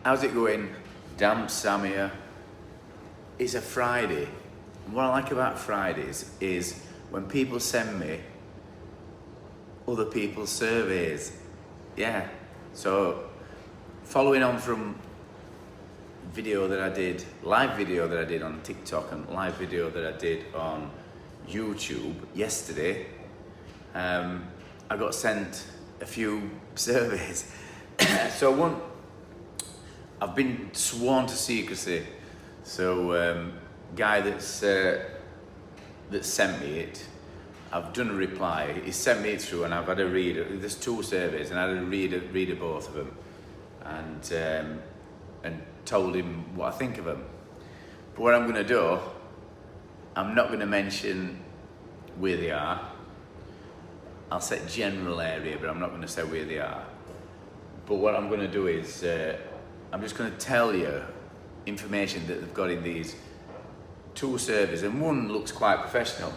How's it going? Damn Sam here. It's a Friday. And what I like about Fridays is when people send me other people's surveys. Yeah. So following on from video that I did, live video that I did on TikTok and live video that I did on YouTube yesterday, I got sent a few surveys. So one, I've been sworn to secrecy. So guy that sent me it, I've done a reply. He sent me it through, and I've had a read. There's two surveys, and I had a read of both of them, and told him what I think of them. But what I'm going to do, I'm not going to mention where they are. I'll say general area, but I'm not going to say where they are. But what I'm going to do is, I'm just going to tell you information that they've got in these two surveys, and one looks quite professional.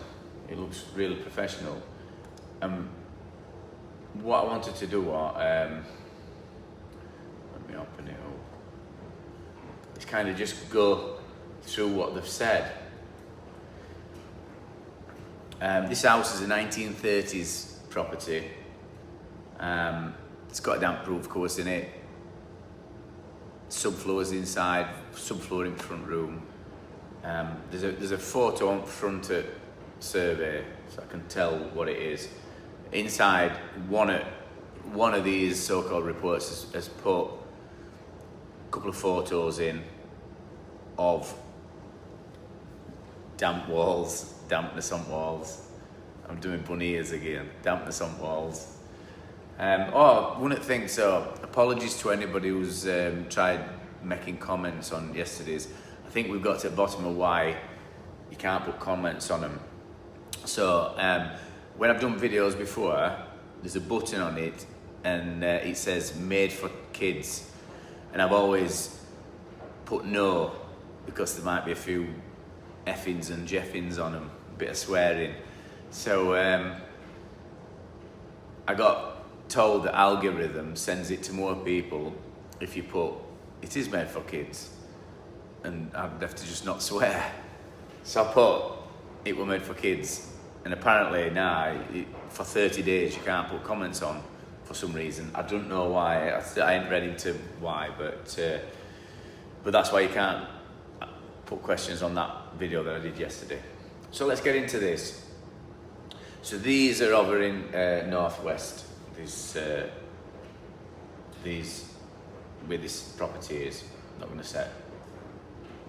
It looks really professional. What I wanted to do, let me open it up, is kind of just go through what they've said. This house is a 1930s property. It's got a damp proof course in it. Subfloors inside, subfloor in front room. There's a photo on front of survey, so I can tell what it is. Inside, one of these so-called reports has put a couple of photos in of damp walls, dampness on walls. I'm doing bunny ears again. Dampness on walls. Wouldn't think so. Apologies to anybody who's tried making comments on yesterday's. I think we've got to the bottom of why you can't put comments on them. So when I've done videos before, there's a button on it, and it says "made for kids," and I've always put no, because there might be a few effings and jeffings on them, a bit of swearing. So I got told the algorithm sends it to more people if you put "it is made for kids," and I'd have to just not swear. So I put "it were made for kids," and apparently now for 30 days you can't put comments on for some reason. I don't know why. I ain't read into why, but that's why you can't put questions on that video that I did yesterday. So let's get into this. So these are over in Northwest. These where this property is. I'm not going to say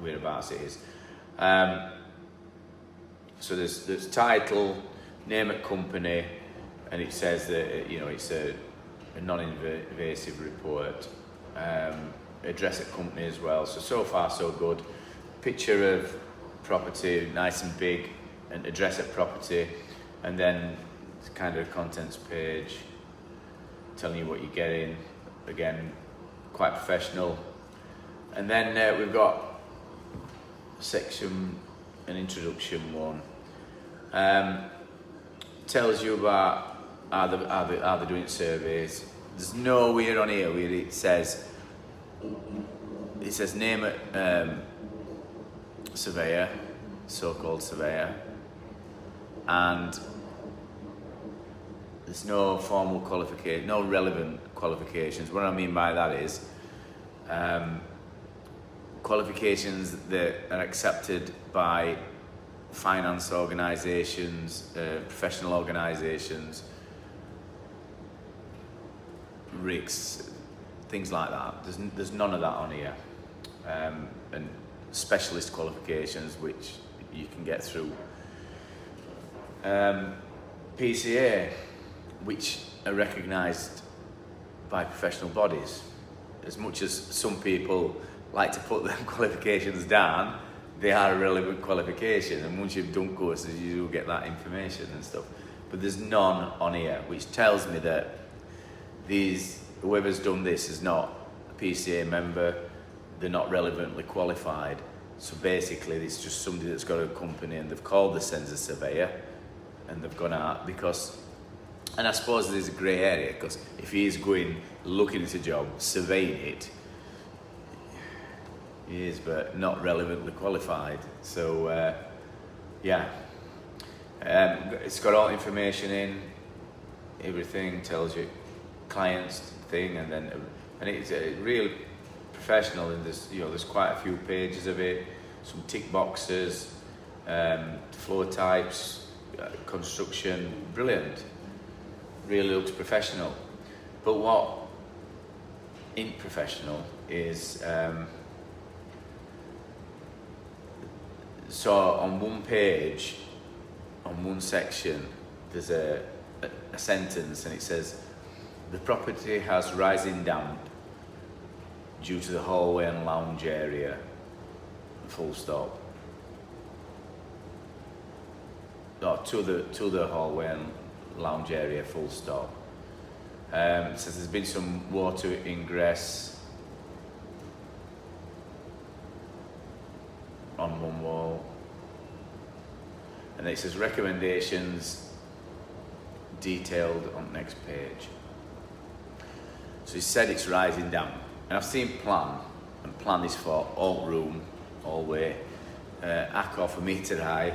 whereabouts it is. So there's title, name of company, and it says that it's a non-invasive report. Address at company as well. So far so good. Picture of property, nice and big, and address at property, and then kind of contents page telling you what you're getting. Again, quite professional. And then we've got section, an introduction one. Tells you about how they're doing surveys. There's nowhere on here where it says name it surveyor, so-called surveyor, and there's no formal qualification, no relevant qualifications. What I mean by that is qualifications that are accepted by finance organisations, professional organisations, RICS, things like that. There's none of that on here, and specialist qualifications which you can get through PCA, which are recognised by professional bodies. As much as some people like to put them qualifications down, they are a relevant qualification, and once you've done courses you will get that information and stuff. But there's none on here, which tells me that whoever's done this is not a PCA member, they're not relevantly qualified. So basically it's just somebody that's got a company and they've called themselves a surveyor and they've gone out because, and I suppose there's a grey area, because if he is going looking at a job, surveying it, He is, but not relevantly qualified. So, yeah. It's got all information in, everything, tells you clients thing, and it's really professional. And there's quite a few pages of it, some tick boxes, floor types, construction, brilliant. Really looks professional. But what ain't professional is, so on one page, on one section, there's a sentence, and it says, the property has rising damp due to the hallway and lounge area, full stop. No, to the hallway and lounge area, full stop. It says there's been some water ingress on one wall. And it says recommendations detailed on the next page. So he said it's rising damp. And I've seen plan, and plan is for alt room, all way, ACO for meter high.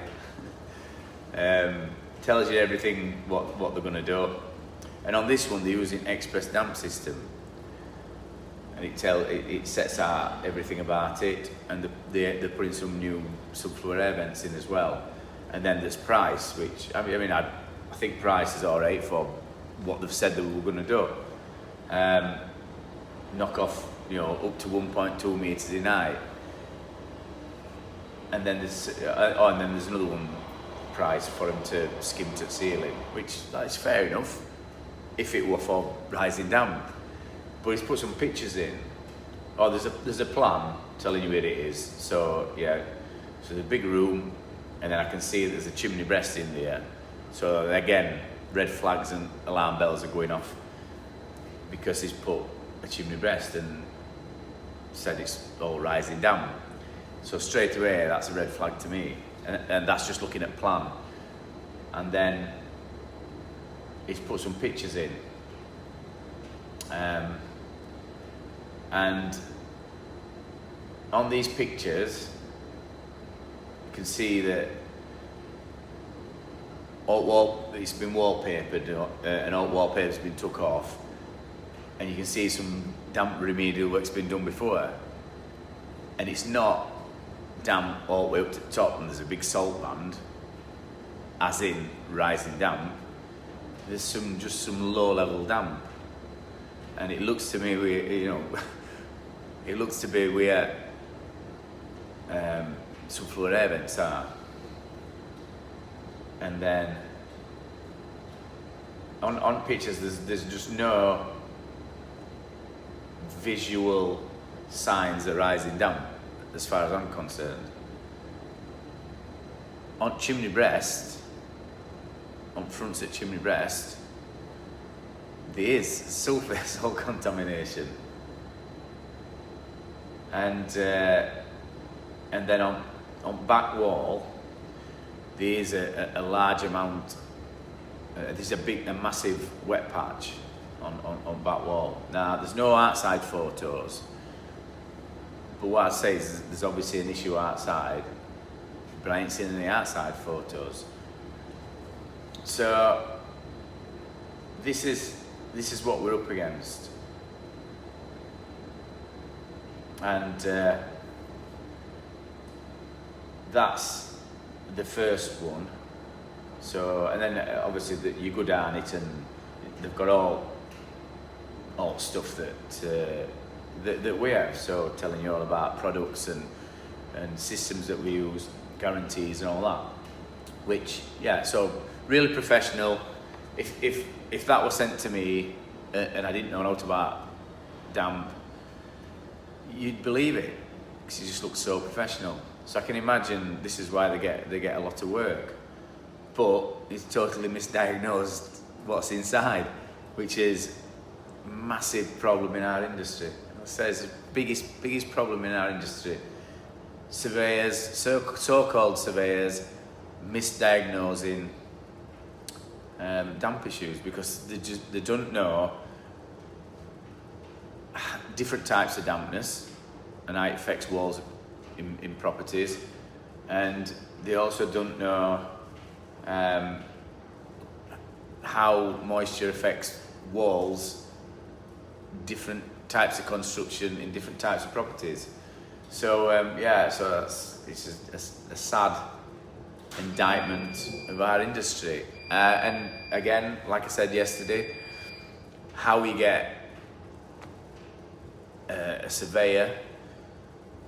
Tells you everything what they're going to do. And on this one they're using express damp system, and it sets out everything about it, and they're putting some new subfloor air vents in as well. And then there's price, which I think price is alright for what they've said that we were going to do. Knock off, up to 1.2 meters in height, and then there's another one price for them to skim to the ceiling, which that's fair enough if it were for rising damp. But he's put some pictures in. Oh, there's a plan telling you where it is. So yeah, so the big room, and then I can see there's a chimney breast in there. So again, red flags and alarm bells are going off because he's put a chimney breast and said it's all rising damp. So straight away, that's a red flag to me. And that's just looking at plan. And then he's put some pictures in. And on these pictures, you can see that it's been wallpapered, and all wallpaper's been took off. And you can see some damp remedial work's been done before. And it's not damp all the way up to the top and there's a big salt band, as in rising damp. There's just some low level damp. And it looks to me, it looks to be where subfloor air vents are. And then on pictures, there's just no visual signs of rising damp, as far as I'm concerned. On chimney breast, on fronts at chimney breast, there is sulfur salt contamination, and then on back wall, there is a large amount. There's a massive wet patch on back wall. Now there's no outside photos, but what I'd say is there's obviously an issue outside, but I ain't seen any outside photos. So this is what we're up against, and that's the first one. So, and then obviously you go down it, and they've got all stuff that we have. So telling you all about products and systems that we use, guarantees and all that. Which, yeah, so really professional. If that was sent to me and I didn't know nothing about damp, you'd believe it, because it just looks so professional. So I can imagine this is why they get a lot of work. But it's totally misdiagnosed what's inside, which is a massive problem in our industry. It says the biggest problem in our industry. Surveyors, so-called surveyors, misdiagnosing damp issues because they don't know different types of dampness, and how it affects walls in properties. And they also don't know how moisture affects walls, different types of construction in different types of properties. So it's a sad indictment of our industry. And again, like I said yesterday, how we get a surveyor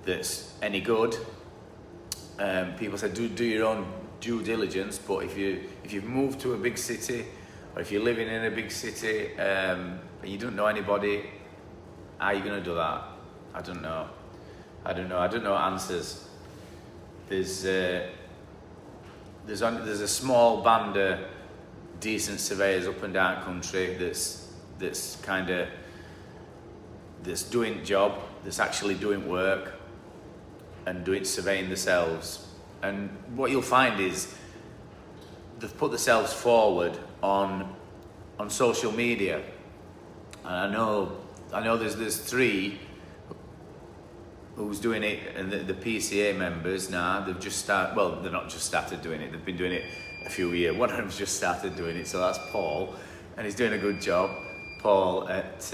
that's any good. People say do your own due diligence, but if you've moved to a big city, or if you're living in a big city and you don't know anybody, how are you going to do that? I don't know answers. There's a small band of decent surveyors up and down country that's doing job, that's actually doing work and doing surveying themselves. And what you'll find is they've put themselves forward on social media. And I know there's 3 who's doing it, and the PCA members now, they've just started, well, they're not just started doing it, they've been doing it a few years. One of them's just started doing it, so that's Paul, and he's doing a good job. Paul at,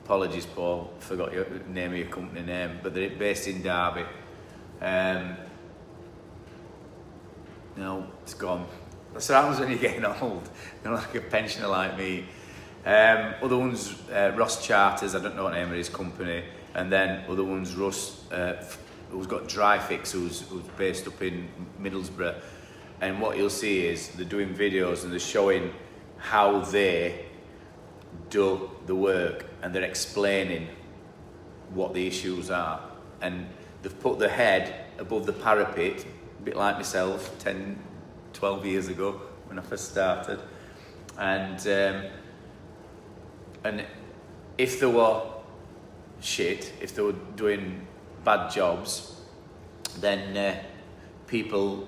apologies Paul, forgot your name of your company name, but they're based in Derby. No, it's gone. That's what happens when you're getting old. You're like a pensioner like me. Other ones, Ross Charters, I don't know what name of his company, and then other ones, Russ, who's got Dry Fix, who's based up in Middlesbrough. And what you'll see is they're doing videos and they're showing how they do the work, and they're explaining what the issues are. And they've put the head above the parapet, a bit like myself 10, 12 years ago when I first started. And if they were shit, if they were doing bad jobs, then people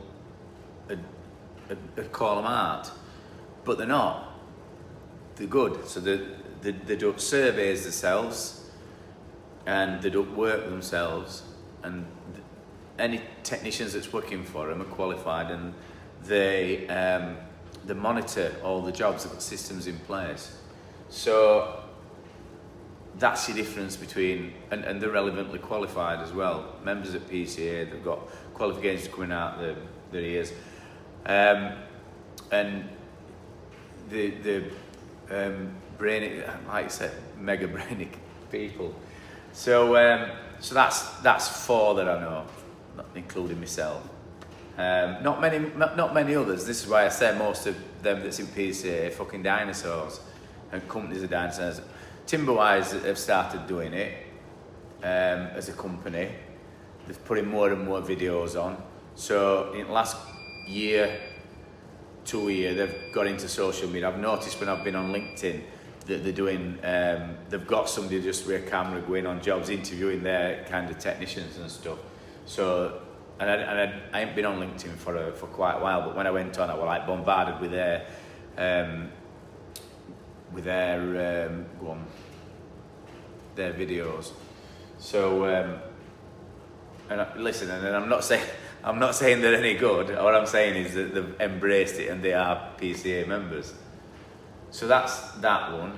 would call them out. But they're not. They're good. So they do surveys themselves, and they do work themselves, and any technicians that's working for them are qualified, and they monitor all the jobs. They've got systems in place. So that's the difference between, and they're relevantly qualified as well. Members at PCA, they've got qualifications coming out their ears. And the brainy, like I said, mega brainy people. So that's 4 that I know, not including myself. Not many others. This is why I say most of them that's in PCA are fucking dinosaurs, and companies are dinosaurs. Timberwise have started doing it as a company. They've put in more and more videos on. So in the last year, 2 years, they've got into social media. I've noticed when I've been on LinkedIn that they're doing, they've got somebody just with a camera going on jobs, interviewing their kind of technicians and stuff. So, and I ain't been on LinkedIn for quite a while, but when I went on, I was like bombarded with their videos. So, listen, and I'm not saying they're any good. What I'm saying is that they've embraced it and they are PCA members. So that's that one.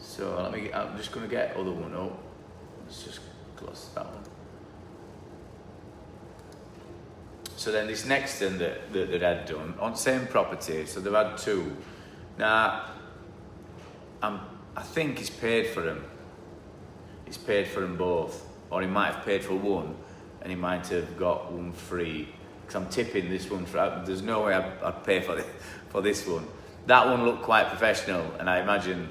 So I'm just going to get other one up. Let's just close that one. So then this next thing that they'd done on same property, so they've had 2. Now, I think he's paid for them. He's paid for them both, or he might have paid for one, and he might have got one free. Because I'm tipping this one for. There's no way I'd pay for this one. That one looked quite professional, and I imagine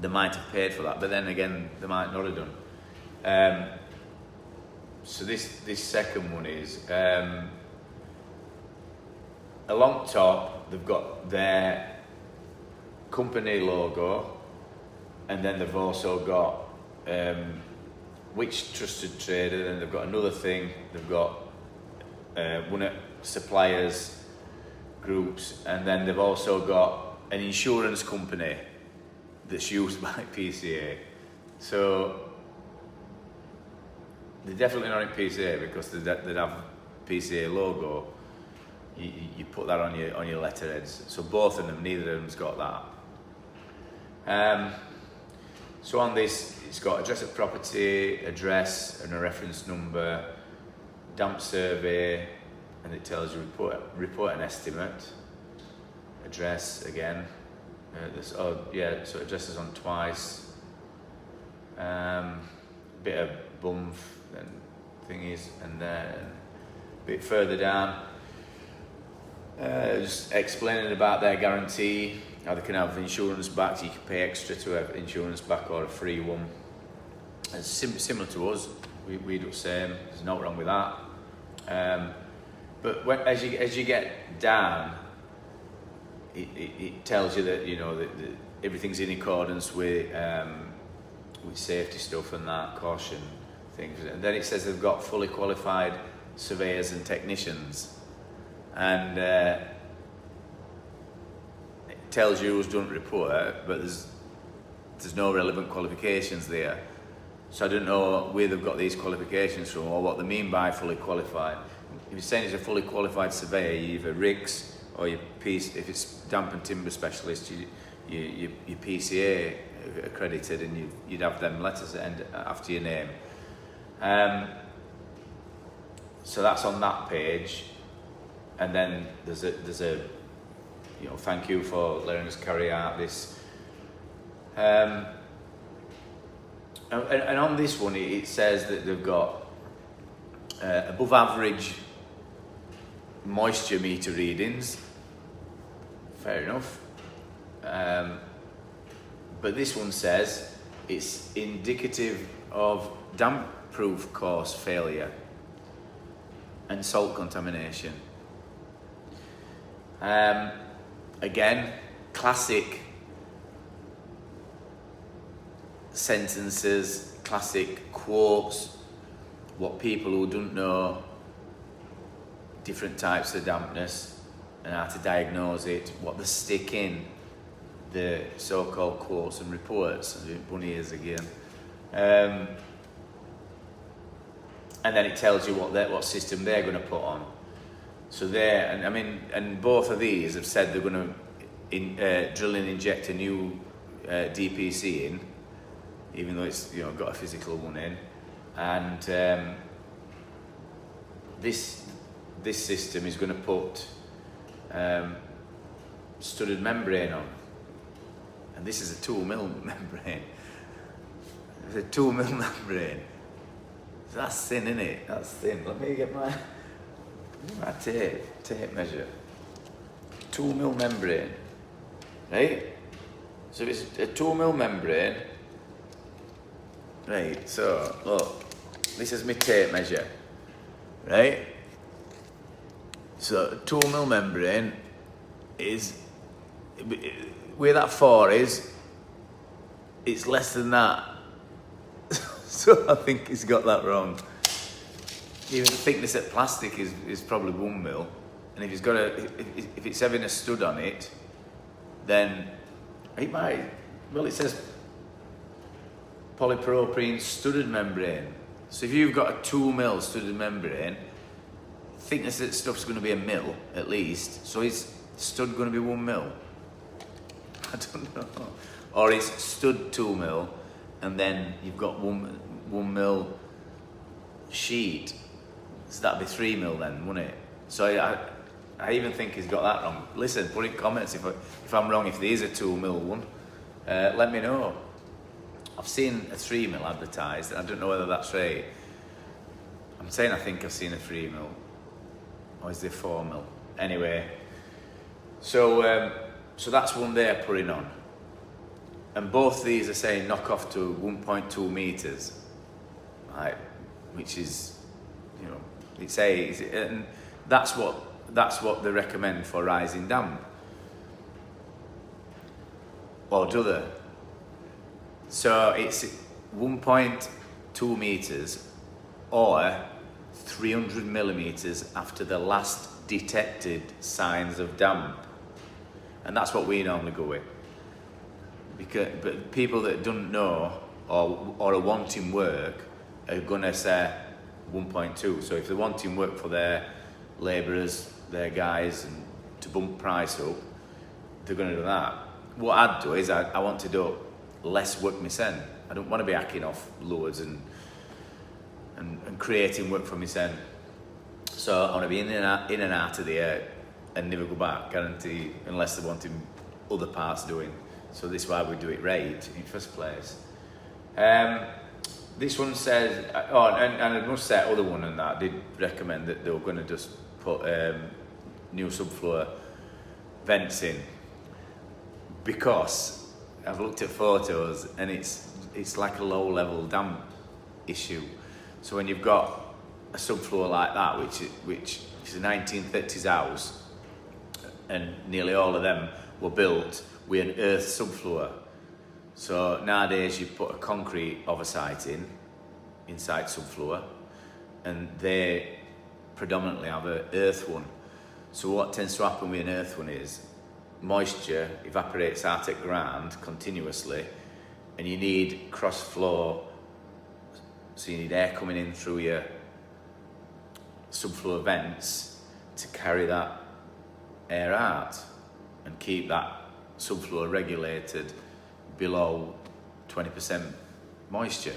they might have paid for that. But then again, they might not have done. So this second one is along top. They've got their company logo, and then they've also got which trusted trader. Then they've got another thing. They've got one of suppliers groups, and then they've also got an insurance company that's used by PCA. So they're definitely not in PCA because they'd have PCA logo. You put that on your letterheads. So both of them, neither of them's got that. So on this, it's got address of property, address, and a reference number, damp survey, and it tells you report an estimate. Address again. So address is on twice. Bit of bumf and thingies, and then a bit further down, just explaining about their guarantee, how they can have insurance back, so you can pay extra to have insurance back or a free one. It's similar to us. We do the same. There's no wrong with that. But as you get down, it tells you that that everything's in accordance with safety stuff and that, caution things. And then it says they've got fully qualified surveyors and technicians, and it tells you who's done the report, but there's no relevant qualifications there. So I don't know where they've got these qualifications from or what they mean by fully qualified. If you're saying it's a fully qualified surveyor, you either RICS or if it's damp and timber specialist, you PCA accredited, and you'd have them letters after your name. So that's on that page, and then there's a thank you for letting us carry out this. And on this one, it says that they've got above average moisture meter readings. Fair enough. But this one says it's indicative of damp-proof course failure and salt contamination. Again, classic sentences, classic quotes, what people who don't know different types of dampness and how to diagnose it, what they stick in the so-called quotes and reports. I'm doing bunny ears again. And then it tells you what system they're going to put on. So and both of these have said they're going to drill and inject a new DPC in, even though it's got a physical one in, and this system is going to put studded membrane on, and this is a 2mm membrane. It's a 2mm membrane. So that's thin, isn't it? That's thin. Let me get my tape measure. 2mm membrane, right? So it's a 2mm membrane, right? So look, this is my tape measure, right? So 2mm membrane is where that 4 is. It's less than that. So I think he's got that wrong. Even the thickness of plastic is probably 1mm, and if he's got if it's having a stud on it, then it might. Well, it says polypropylene studded membrane. So if you've got a 2mm studded membrane, thickness of that stuff's going to be 1mm at least. So is stud going to be 1mm? I don't know. Or is stud 2mm, and then you've got 1mm sheet. So that'd be 3mm then, wouldn't it? So I even think he's got that wrong. Listen, put in comments if I'm wrong, if there is a 2mm one. Let me know. I've seen a 3mm advertised, and I don't know whether that's right. I'm saying I think I've seen a 3mm. Or is there 4mm? Anyway, so that's one they're putting on. And both these are saying knock off to 1.2 meters, right? Which is, and that's what they recommend for rising damp. Or do they? So it's 1.2 meters or 300 millimeters after the last detected signs of damp, and that's what we normally go with. But people that don't know or are wanting work are gonna say 1.2. So if they're wanting work for their labourers, their guys, and to bump price up, they're gonna do that. What I'd do is I want to do less work myself. I don't want to be hacking off loads and creating work for myself. So I want to be in and out of the air and never go back, guarantee, unless they're wanting other parts doing. So this is why we do it right in the first place. This one says, and I must say, other one and that did recommend that they were going to just put new subfloor vents in, because I've looked at photos and it's like a low level damp issue. So when you've got a subfloor like that, which is a 1930s house, and nearly all of them were built with an earth subfloor. So nowadays you put a concrete oversight inside subfloor, and they predominantly have an earth one. So what tends to happen with an earth one is moisture evaporates out at ground continuously, and you need cross flow, so you need air coming in through your subfloor vents to carry that air out and keep that subfloor regulated below 20% moisture.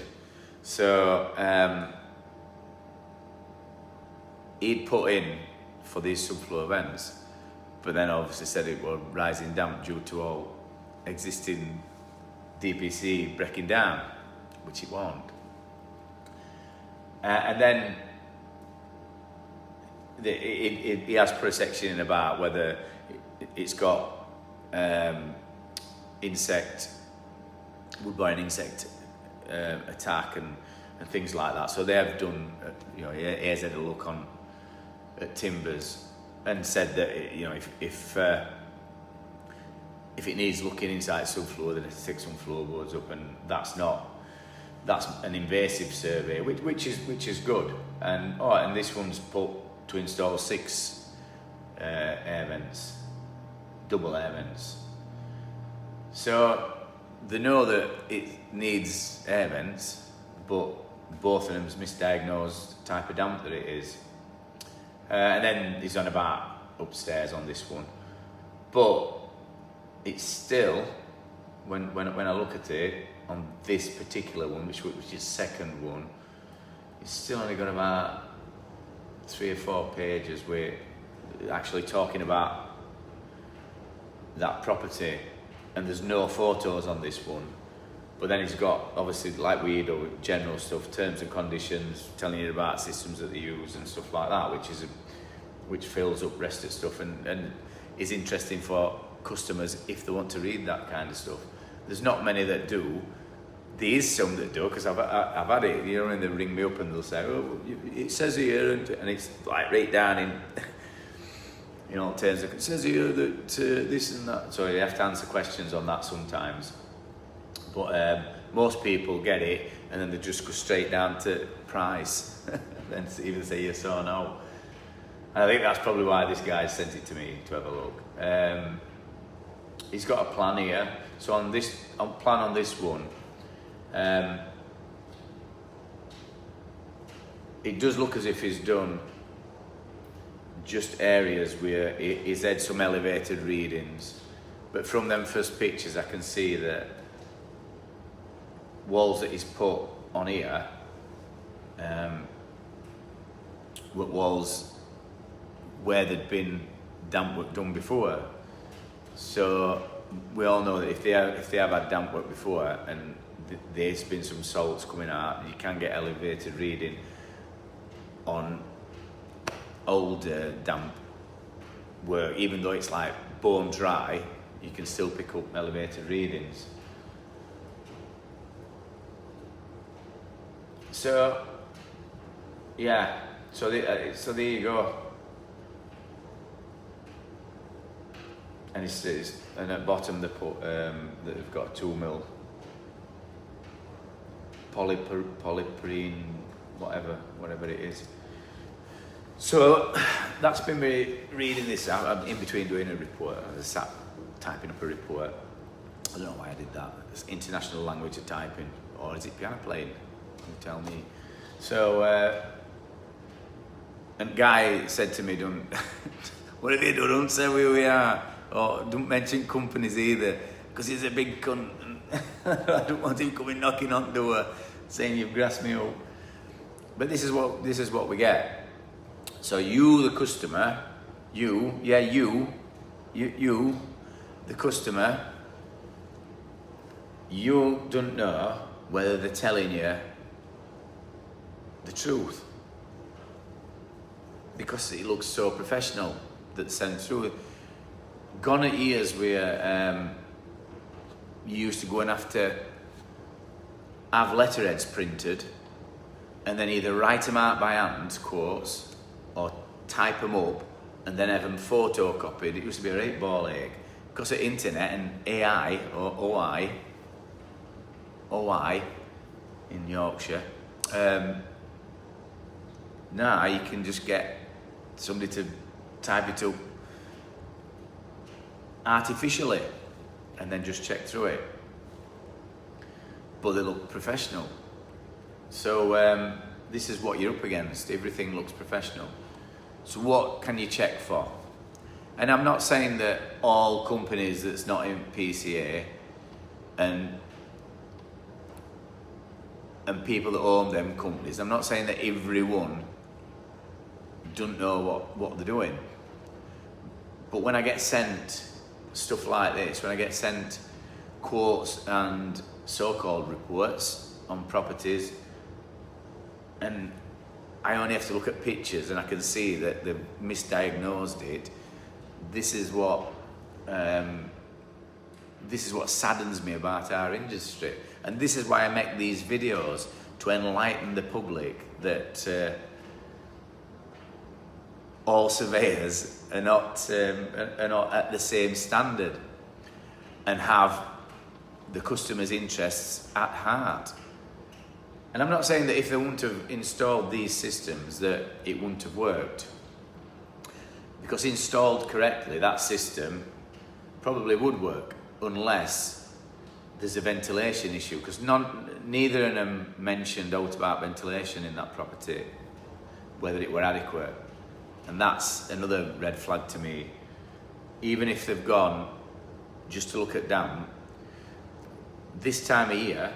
So he'd put in for these subfloor vents, but then obviously said it was rising damp due to all existing DPC breaking down, which it won't. And then he has put a section in about whether it's got woodborne insect attack and things like that. So they have done, he has had a look at timbers and said that if it needs looking inside subfloor, then it's take some floorboards up, and that's an invasive survey, which is good. And this one's put to install 6 air vents, double air vents. So they know that it needs air vents, but both of them's misdiagnosed type of damp that it is. And then he's on about upstairs on this one, but it's still, when I look at it on this particular one, which is second one, it's still only got about 3 or 4 pages where actually talking about that property, and there's no photos on this one. But then he's got, obviously, like we do, general stuff, terms and conditions, telling you about systems that they use and stuff like that, which fills up rest of stuff and is interesting for customers if they want to read that kind of stuff. There's not many that do. There is some that do, because I've had it, and they ring me up and they'll say, oh, it says here, and it's like right down in terms of, it says here that this and that. So you have to answer questions on that sometimes. But most people get it, and then they just go straight down to price, and even say yes or no. And I think that's probably why this guy sent it to me to have a look. He's got a plan here. So on this one, it does look as if he's done just areas where he's had some elevated readings, but from them first pictures I can see that walls that he's put on here were walls where there'd been damp work done before. So we all know that if they have had damp work before and there's been some salts coming out, you can get elevated reading on older damp work. Even though it's like bone dry, you can still pick up elevated readings. So yeah, so there you go. And and at bottom they put that they've got a 2 mil polypyrene, whatever it is. So that's been me reading this. I'm in between doing a report. I was sat typing up a report. I don't know why I did that. It's international language of typing, or is it piano playing? You tell me. So, and Guy said to me, "Don't, what have you done? Don't say where we are, or don't mention companies either, because he's a big cunt. I don't want him coming knocking on the door saying you've grassed me up." But this is what we get. So you, the customer, you, the customer, you don't know whether they're telling you the truth, because it looks so professional that's sent through. Gone are years where you used to go and have to have letterheads printed and then either write them out by hand, quotes, or type them up and then have them photocopied. It used to be a right ball ache. Because of internet and AI, or OI in Yorkshire, now you can just get somebody to type it up artificially and then just check through it. But they look professional. So this is what you're up against. Everything looks professional. So what can you check for? And I'm not saying that all companies that's not in PCA and people that own them companies, I'm not saying that everyone don't know what they're doing. But when I get sent stuff like this, when I get sent quotes and so-called reports on properties, and I only have to look at pictures and I can see that they've misdiagnosed it, this is what saddens me about our industry. And this is why I make these videos, to enlighten the public that all surveyors are not at the same standard and have the customer's interests at heart. And I'm not saying that if they wouldn't have installed these systems that it wouldn't have worked. Because installed correctly, that system probably would work, unless there's a ventilation issue, because neither of them mentioned out about ventilation in that property, whether it were adequate. And that's another red flag to me. Even if they've gone just to look at damp, this time of year,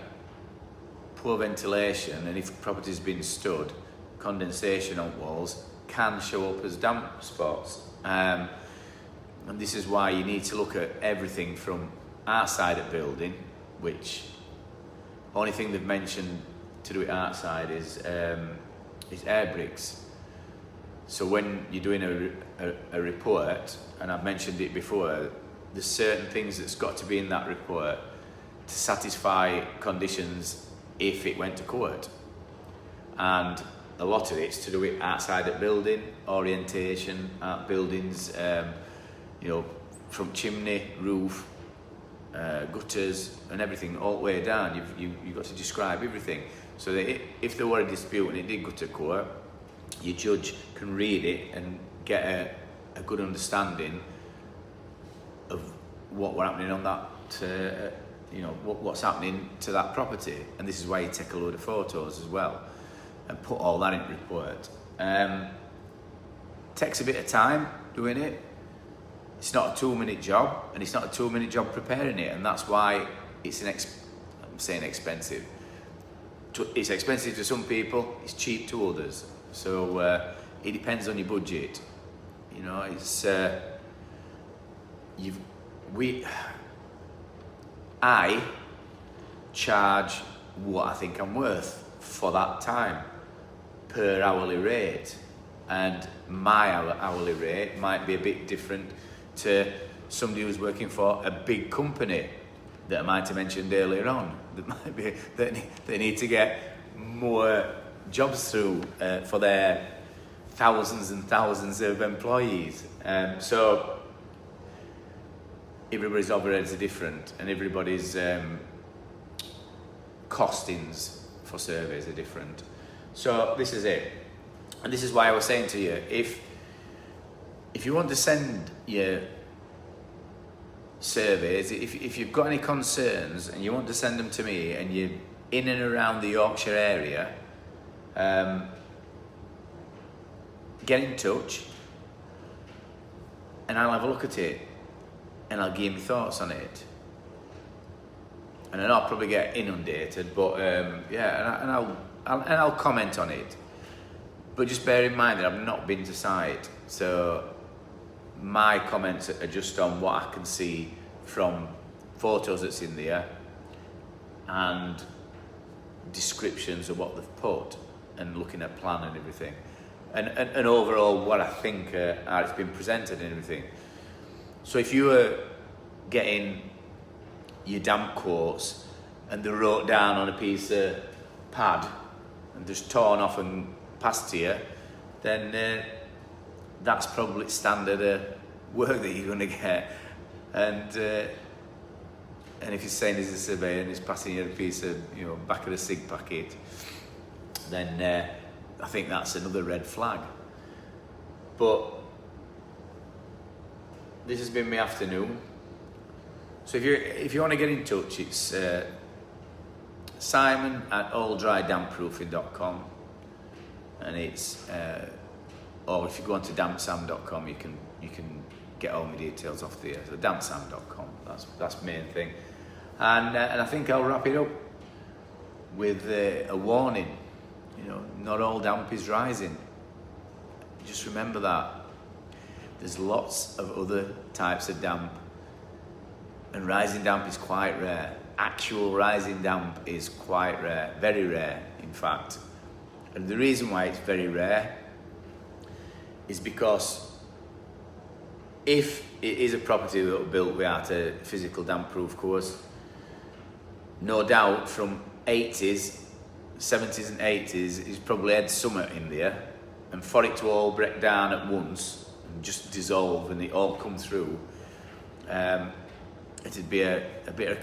poor ventilation, and if property's been stood, condensation on walls can show up as damp spots. And this is why you need to look at everything from outside of building, which only thing they've mentioned to do it outside is air bricks. So when you're doing a report, and I've mentioned it before, there's certain things that's got to be in that report to satisfy conditions if it went to court. And a lot of it's to do with outside of building, orientation at buildings, from chimney, roof, gutters and everything all the way down. You've got to describe everything, so that if there were a dispute and it did go to court, your judge can read it and get a good understanding of what were happening on that, what's happening to that property. And this is why you take a load of photos as well and put all that in the report. Takes a bit of time doing it. It's not a 2-minute job, and it's not a 2-minute job preparing it, and that's why it's I'm saying expensive. It's expensive to some people, it's cheap to others. So it depends on your budget. I charge what I think I'm worth for that time per hourly rate, and my hourly rate might be a bit different to somebody who's working for a big company that I might have mentioned earlier on, that might be that they need to get more jobs through for their thousands and thousands of employees. So everybody's overheads are different, and everybody's costings for surveys are different. So this is it. And this is why I was saying to you, if you want to send your surveys, if you've got any concerns and you want to send them to me and you're in and around the Yorkshire area, get in touch and I'll have a look at it and I'll give you my thoughts on it. And then I'll probably get inundated, but yeah, and I'll comment on it. But just bear in mind that I've not been to site, so my comments are just on what I can see from photos that's in there and descriptions of what they've put and looking at plan and everything. And overall what I think how it's been presented and everything. So if you were getting your damp quotes and they're wrote down on a piece of pad and just torn off and passed to you, then that's probably standard work that you're going to get. And if you're saying there's a surveyor and he's passing you a piece of, back of a cig packet, then I think that's another red flag. But this has been my afternoon. So if you want to get in touch, it's simon@alldrydampproofing.com, and it's or if you go on to dampsam.com, you can get all my details off there. So dampsam.com, that's the main thing. And I think I'll wrap it up with a warning. Not all damp is rising. Just remember that. There's lots of other types of damp, and rising damp is quite rare. Actual rising damp is quite rare, very rare, in fact. And the reason why it's very rare is because if it is a property that was built without a physical damp proof course, no doubt from 70s and 80s, he's probably had summer in there, and for it to all break down at once and just dissolve and it all come through, it'd be a bit of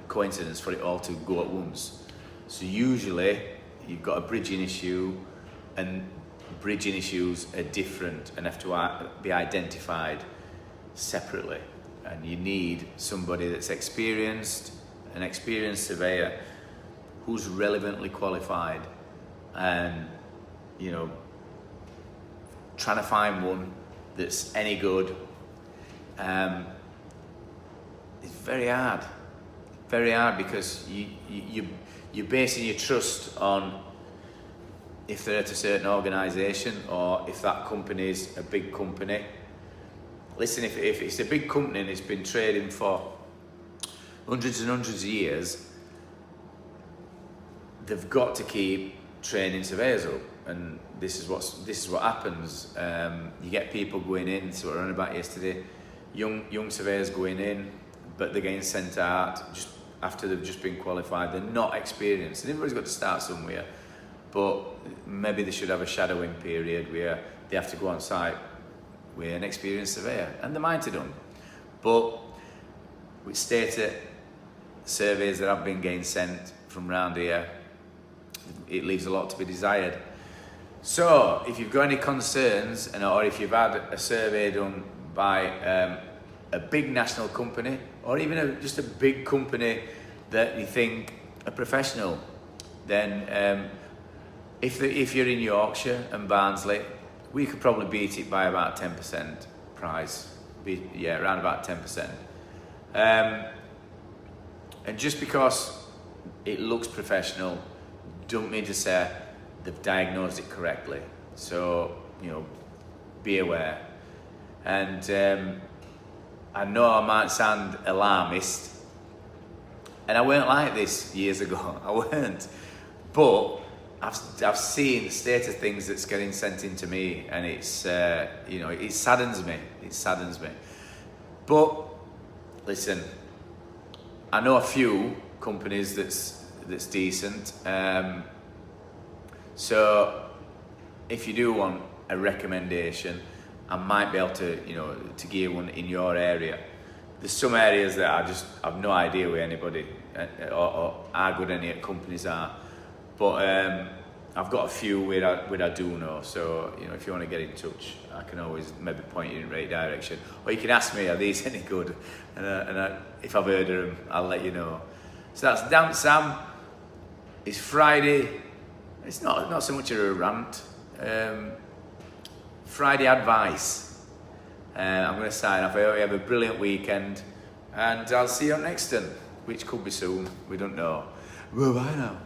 coincidence for it all to go at once. So usually you've got a bridging issue, and bridging issues are different and have to be identified separately, and you need somebody that's experienced, an experienced surveyor who's relevantly qualified, and trying to find one that's any good is very hard because you're basing your trust on if they're at a certain organisation or if that company is a big company. Listen, if it's a big company and it's been trading for hundreds and hundreds of years, they've got to keep training surveyors up, and this is what happens. You get people going in, so what I learned about yesterday, young surveyors going in, but they're getting sent out just after they've just been qualified. They're not experienced, and everybody's got to start somewhere, but maybe they should have a shadowing period where they have to go on site with an experienced surveyor, and they might have done, but with stated surveys that have been getting sent from around here, it leaves a lot to be desired. So if you've got any concerns, or if you've had a survey done by a big national company, or even just a big company that you think are professional, then if you're in Yorkshire and Barnsley, we could probably beat it by about 10% price. Around about 10%. And just because it looks professional, don't mean to say they've diagnosed it correctly. So, be aware. And I know I might sound alarmist, and I weren't like this years ago. I weren't. But I've seen the state of things that's getting sent into me, and it's it saddens me. It saddens me. But listen, I know a few companies that's decent. So if you do want a recommendation, I might be able to to give one in your area. There's some areas that I've no idea where anybody or how good any companies are. But I've got a few where I do know, so you know, if you want to get in touch, I can always maybe point you in the right direction, or you can ask me, are these any good? And if I've heard of them, I'll let you know. So that's Damp Sam. It's Friday. It's not so much of a rant. Friday advice. I'm going to sign off. I hope you have a brilliant weekend, and I'll see you on next one, which could be soon. We don't know. Bye now.